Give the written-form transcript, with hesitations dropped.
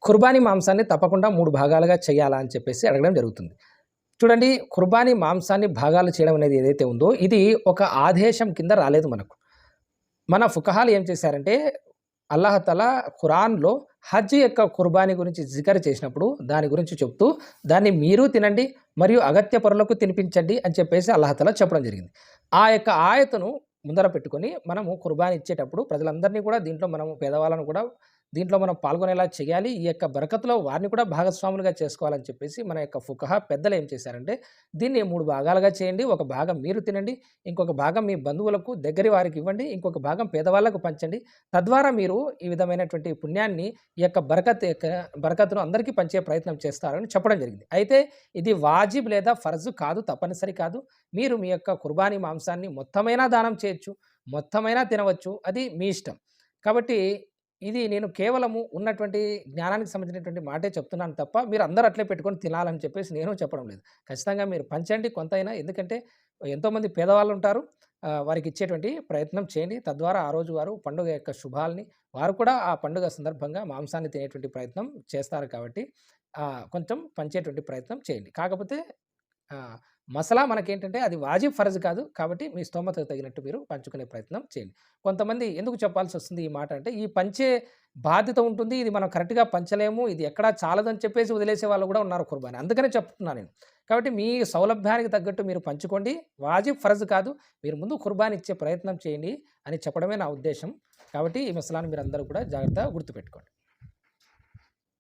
కుర్బానీ మాంసాన్ని తప్పకుండా 3 భాగాలుగా చేయాలా అని చెప్పేసి అడగడం జరుగుతుంది. చూడండి, కుర్బానీ మాంసాన్ని భాగాలు చేయడం అనేది ఏదైతే ఉందో, ఇది ఒక ఆదేశం కింద రాలేదు మనకు. మన ఫుకహాలు ఏం చేశారంటే, అల్లాహ్ తఆలా ఖురాన్‌లో హజ్ యొక్క కుర్బానీ గురించి జికర్ చేసినప్పుడు, దాని గురించి చెప్తూ, దాన్ని మీరు తినండి మరియు అగత్య పరులకు తినిపించండి అని చెప్పేసి అల్లాహ్ తఆలా చెప్పడం జరిగింది. ఆ యొక్క ఆయతును ముందర పెట్టుకొని మనము కుర్బానీ ఇచ్చేటప్పుడు ప్రజలందరినీ కూడా దీంట్లో మనము పేదవాళ్ళను కూడా దీంట్లో మనం పాల్గొనేలా చేయాలి. ఈ యొక్క బరకత్‌లో వారిని కూడా భాగస్వాములుగా చేసుకోవాలని చెప్పేసి మన యొక్క ఫుకహా పెద్దలు ఏం చేశారంటే, దీన్ని 3 భాగాలుగా చేయండి. ఒక భాగం మీరు తినండి. ఇంకొక భాగం మీ బంధువులకు, దగ్గరి వారికి ఇవ్వండి. ఇంకొక భాగం పేదవాళ్ళకు పంచండి. తద్వారా మీరు ఈ విధమైనటువంటి పుణ్యాన్ని, ఈ యొక్క బరకత్‌ను అందరికీ పంచే ప్రయత్నం చేస్తారని చెప్పడం జరిగింది. అయితే ఇది వాజిబ్ లేదా ఫర్జు కాదు, తప్పనిసరి కాదు. మీరు మీ యొక్క కుర్బానీ మాంసాన్ని మొత్తమైనా దానం చేయొచ్చు, మొత్తమైనా తినవచ్చు. అది మీ ఇష్టం. కాబట్టి ఇది నేను కేవలము ఉన్నటువంటి జ్ఞానానికి సంబంధించినటువంటి మాటే చెప్తున్నాను తప్ప, మీరు అందరూ అట్లే పెట్టుకొని తినాలని చెప్పేసి నేను చెప్పడం లేదు. ఖచ్చితంగా మీరు పంచండి కొంతైనా. ఎందుకంటే ఎంతోమంది పేదవాళ్ళుంటారు. వారికి ఇచ్చేటువంటి ప్రయత్నం చేయండి. తద్వారా ఆ రోజు వారు పండుగ యొక్క శుభాల్ని వారు కూడా ఆ పండుగ సందర్భంగా మాంసాన్ని తినేటువంటి ప్రయత్నం చేస్తారు కాబట్టి కొంచెం పంచేటువంటి ప్రయత్నం చేయండి. కాకపోతే ఆహ్, మసలా మనకేంటంటే అది వాజిబ్, ఫర్జ్ కాదు. కాబట్టి మీ స్తోమతకు తగినట్టు మీరు పంచుకునే ప్రయత్నం చేయండి. కొంతమంది ఎందుకు చెప్పాల్సొస్తుంది ఈ మాట అంటే, ఈ పంచే బాధ్యత ఉంటుంది. ఇది మనం కరెక్ట్‌గా పంచలేము. ఇది ఎక్కడా చాలదని చెప్పేసి వదిలేసే వాళ్ళు గూడా ఉన్నారు కుర్బానీ. అందుకనే చెప్తున్నా నేను. కాబట్టి మీ సౌలభ్యానికి తగ్గట్టు మీరు పంచుకోండి. వాజిబ్, ఫర్జ్ కాదు. మీరు ముందు కుర్బానీ ఇచ్చే ప్రయత్నం చేయండి అని చెప్పడమే నా ఉద్దేశ్యం. కాబట్టి ఈ మసలాను మీరందరూ కూడా జాగ్రత్తగా గుర్తుపెట్టుకోండి.